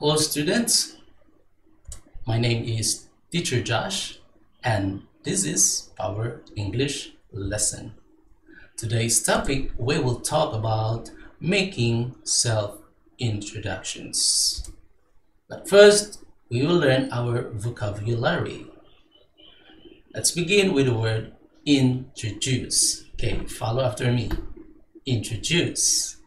Hello students, my name is Teacher Josh and this is our English lesson. Today's topic, we will talk about making self-introductions. But first, we will learn our vocabulary. Let's begin with the word introduce. Okay, follow after me. Introduce.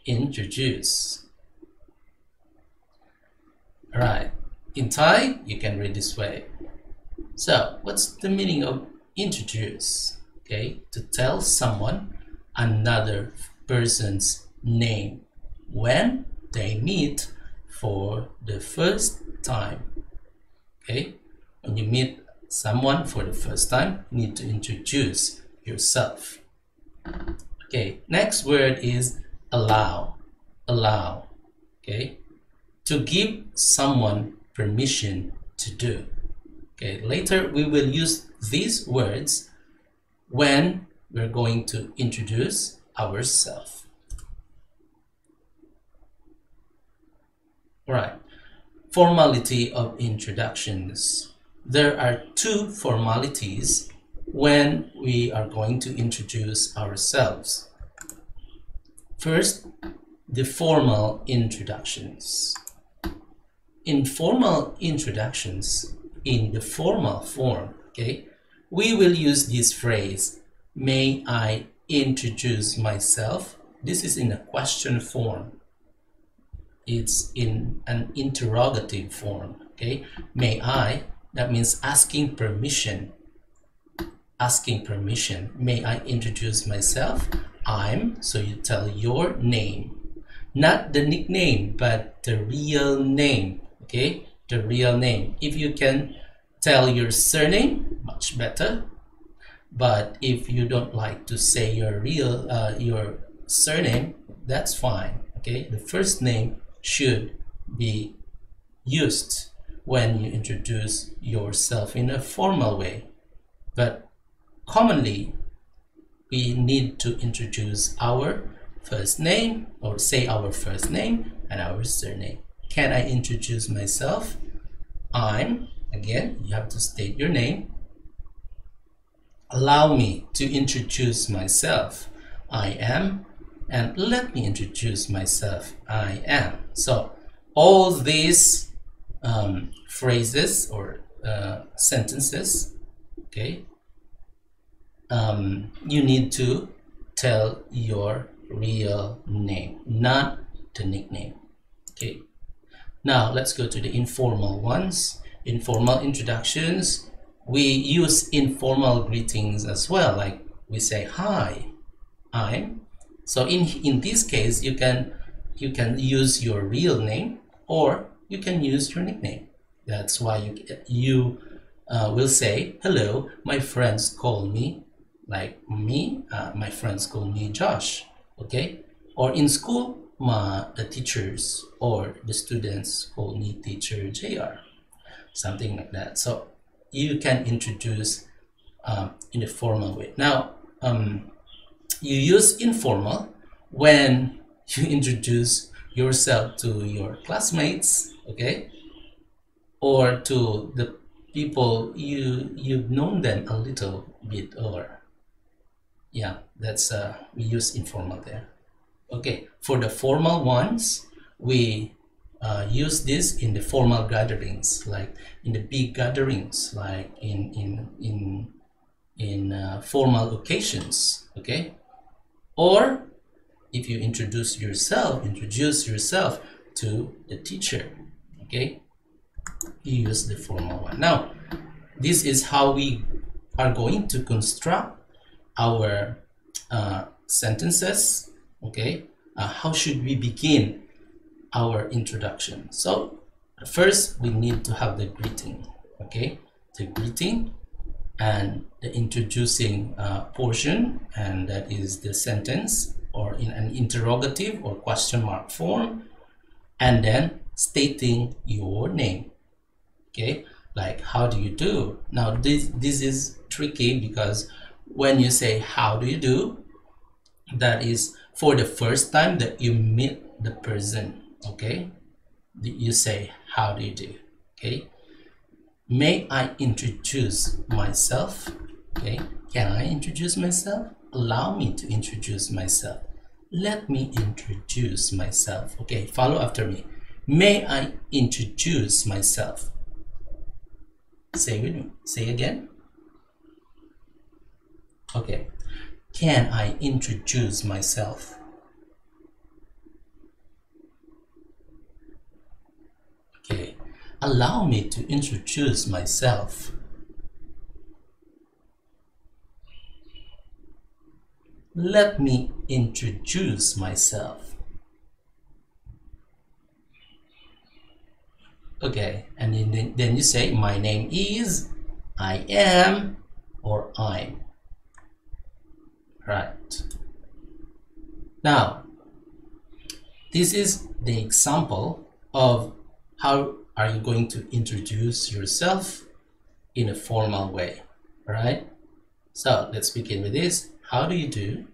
Introduce. Alright, in Thai, you can read this way. So, what's the meaning of introduce? Okay, to tell someone another person's name when they meet for the first time. Okay, when you meet someone for the first time, you need to introduce yourself. Okay, next word is allow. Allow. Okay, to give someone permission to do. Okay, later we will use these words when we're going to introduce ourselves. Alright, formality of introductions. There are two formalities when we are going to introduce ourselves. First, the formal introductions. Informal introductions in the formal form, okay, we will use this phrase, may I introduce myself? This is in a question form. It's in an interrogative form, okay? May I, that means asking permission. Asking permission. May I introduce myself? I'm, so you tell your name. Not the nickname, but the real name. Okay, the real name. If you can tell your surname, much better. But if you don't like to say your your surname, that's fine. Okay, the first name should be used when you introduce yourself in a formal way. But commonly, we need to introduce our first name or say our first name and our surname. Can I introduce myself? I'm, again, you have to state your name. Allow me to introduce myself. I am, and let me introduce myself. I am. So all these phrases or sentences, okay, you need to tell your real name, not the nickname. Okay. Now let's go to the informal ones. Informal introductions. We use informal greetings as well, like we say hi, I'm. So in this case, you can use your real name or you can use your nickname. That's why you will say hello. My friends call me like me. My friends call me Josh. Okay, or in school, the teachers or the students call me teacher JR, something like that. So you can introduce in a formal way. Now you use informal when you introduce yourself to your classmates, okay, or to the people you've known them a little bit, or yeah, that's we use informal there. Okay, for the formal ones, we use this in the formal gatherings, like in the big gatherings, like in formal occasions. Okay, or if you introduce yourself to the teacher. Okay, you use the formal one. Now, this is how we are going to construct our sentences. Okay, how should we begin our introduction? So first we need to have the greeting. Okay, the greeting and the introducing portion, and that is the sentence or in an interrogative or question mark form, and then stating your name. Okay, like how do you do? Now this is tricky because when you say how do you do, that is for the first time that you meet the person. Okay, you say, how do you do? Okay. May I introduce myself? Okay. Can I introduce myself? Allow me to introduce myself. Let me introduce myself. Okay, follow after me. May I introduce myself? Say with me. Say again. Okay. Can I introduce myself? Okay. Allow me to introduce myself. Let me introduce myself. Okay, and then you say, my name is, I am, or I'm. Right. Now, this is the example of how are you going to introduce yourself in a formal way. All right. So let's begin with this. How do you do?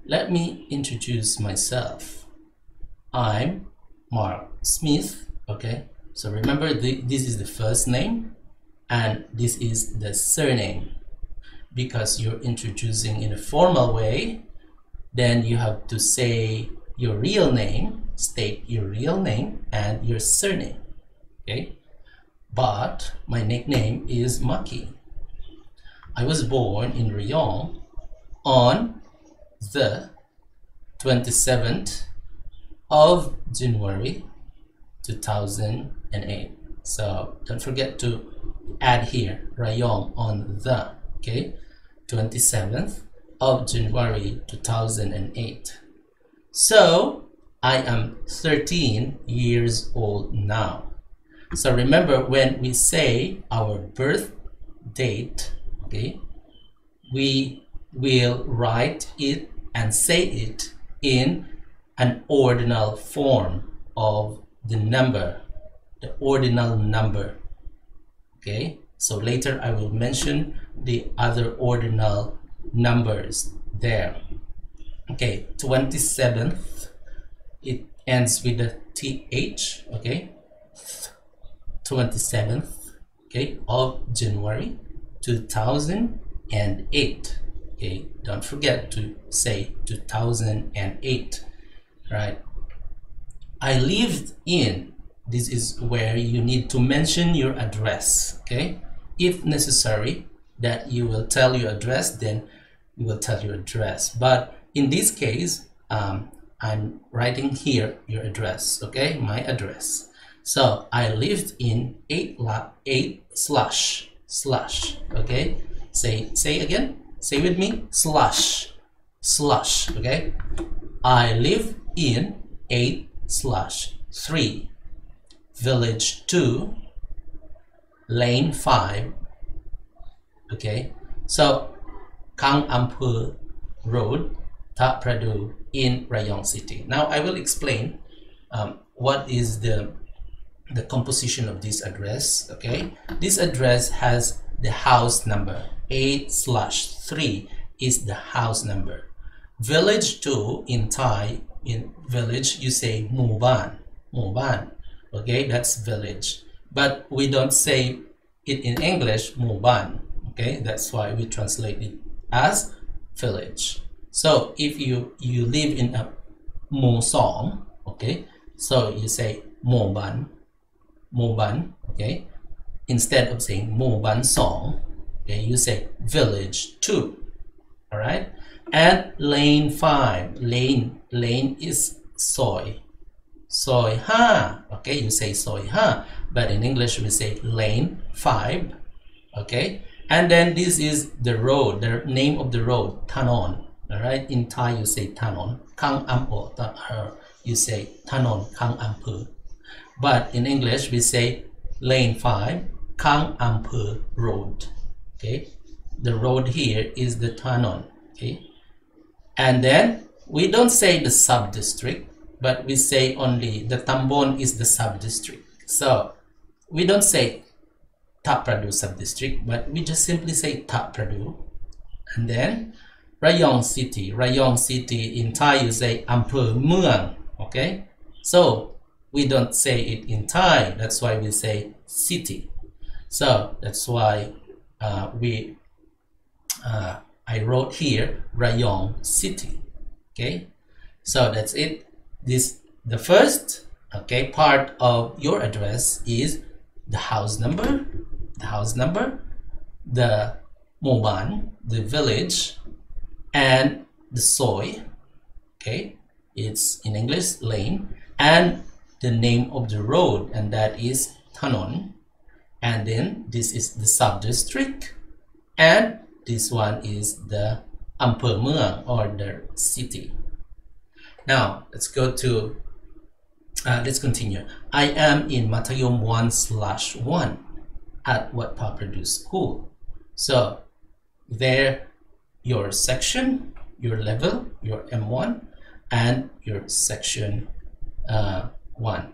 Let me introduce myself. I'm Mark Smith. Okay. So remember, this is the first name and this is the surname. Because you're introducing in a formal way, then you have to say your real name, state your real name and your surname. Okay. But my nickname is Maki. I was born in Rayong on the 27th of January 2008. So don't forget to add here Rayong on the, okay, 27th of January 2008. So I am 13 years old now. So remember, when we say our birth date, okay, we will write it and say it in an ordinal form of the number, the ordinal number. Okay, so later I will mention the other ordinal numbers there. Okay, 27th, it ends with the th. Okay, 27th, okay, of January 2008. Okay, don't forget to say 2008. Right. I lived in, this is where you need to mention your address. Okay, if necessary that you will tell your address, then you will tell your address, but in this case I'm writing here your address. Okay, my address. So I lived in 8 slash. Okay, say again, say with me, slash. Okay, I live in 8/3 village 2 lane 5. Okay, so Kang Ampur Road, Ta Pradu in Rayong City. Now I will explain what is the composition of this address. Okay, this address has the house number. 8/3 is the house number. Village 2 in Thai, in village you say Muban. Okay, that's village, but we don't say it in English Muban. Okay, that's why we translate it as village. So if you live in a Musong, okay, so you say Moban. Okay, instead of saying Moban Song, okay, you say village 2. All right, and lane 5. Lane is soy ha. Okay, you say soy ha, but in English we say lane 5. Okay, and then this is the road, the name of the road, Tanon. All right, in Thai you say Tanon. Kang Ampo, you say Tanon Kang Ampur. But in English we say lane 5 Kang Ampur Road. Okay, the road here is the Tanon. Okay, and then we don't say the sub-district, but we say only the Tambon is the sub-district. So we don't say Ta Pradu sub-district, but we just simply say Ta Pradu. And then Rayong City in Thai you say Ampur Muang. Okay, so we don't say it in Thai. That's why we say city. So that's why I wrote here Rayong city. Okay, so that's it. The first part of your address is the house number, the moban, the village, and the soy. Okay, it's in English lane, and the name of the road, and that is Tanon. And then this is the sub-district, and this one is the Ampeur Mueang, or the city. Now let's go to let's continue. I am in Matayom 1/1 at Wat Papradu School. So there, your section, your level, your M1, and your section 1.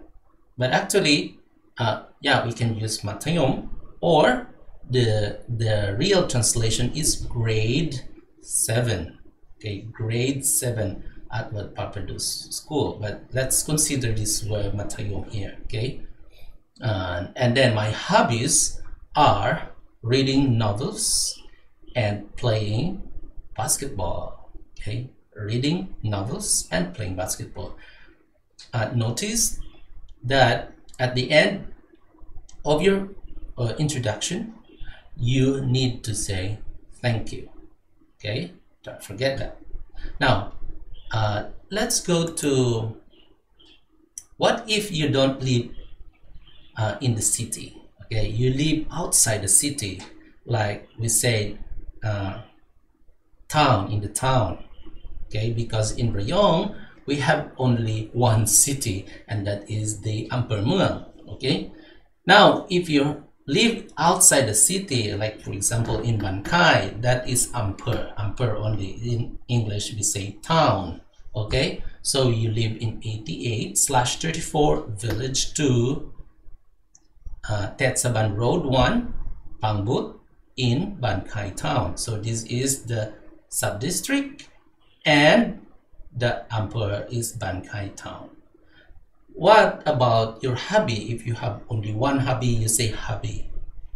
But actually, yeah, we can use Matayom, or the real translation is grade 7. Okay, grade 7 at Wat Papradu School. But let's consider this word Matayom here. Okay, and then my hobbies are reading novels and playing basketball. Okay, reading novels and playing basketball. Notice that at the end of your introduction, you need to say thank you. Okay, don't forget that. Now let's go to, what if you don't live in the city? Okay, you live outside the city, like we say town, in the town. Okay, because in Rayong we have only one city, and that is the Ampeur Mueang. Okay, now if you live outside the city, like for example in Ban Khai, that is Ampeur only. In English we say town. Okay, so you live in 88/34 village 2, Tetsaban Road 1, Pangbut, in Ban Khai town. So this is the sub-district, and the Ampeur is Ban Khai town. What about your hobby? If you have only one hobby, you say hobby.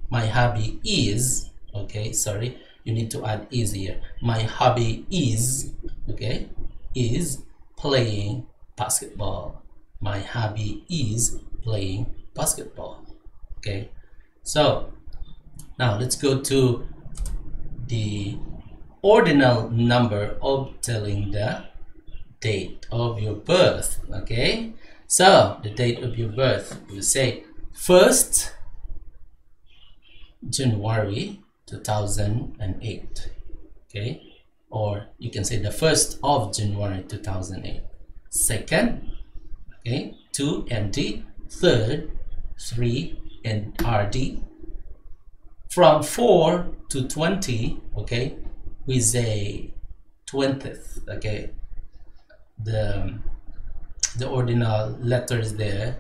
My hobby is, okay, sorry, you need to add is here. My hobby is, okay, is playing basketball. My hobby is playing basketball. Okay, so now let's go to the ordinal number of telling the date of your birth. Okay, so the date of your birth, you say 1st January 2008. Okay, or you can say the 1st of January 2008. 2nd, okay, 2 MD. 3rd, 3 and RD. From 4 to 20, okay, we say 20th. Okay, the ordinal letters there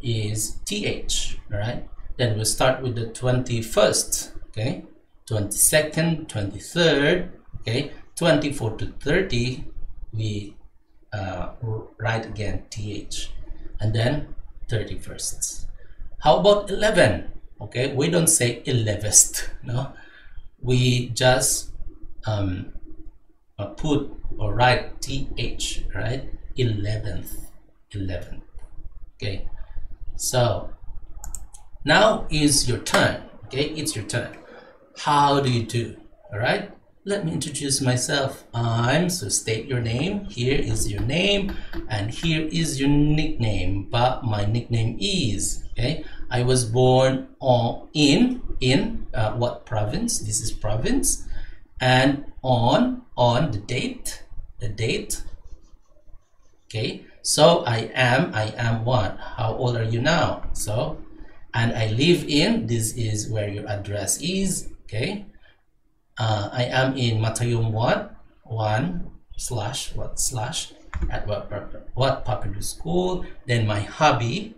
is TH. All right, then we'll start with the 21st. Okay, 22nd, 23rd. Okay, 24 to 30, we write again TH, and then 31st. How about 11? Okay, we don't say 11th, no, we just put or write TH, right? 11th. Okay, so now is your turn. Okay, it's your turn. How do you do? All right, let me introduce myself. So state your name. Here is your name, and here is your nickname. But my nickname is, okay, I was born in what province? This is province. And on the date. Okay, so I am what? How old are you now? So, and I live in, this is where your address is. Okay, I am in Matayom 1/1/ at Wat Papradu School. Then my hobby,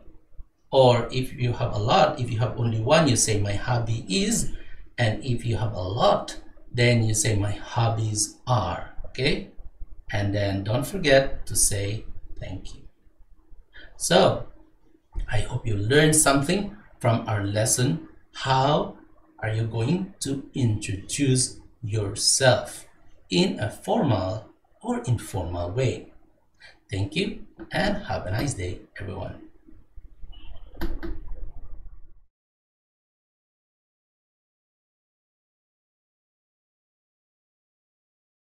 or if you have a lot, if you have only one, you say my hobby is, and if you have a lot, then you say my hobbies are. Okay, and then don't forget to say thank you. So hope you learned something from our lesson. How are you going to introduce yourself in a formal or informal way? Thank you and have a nice day, everyone.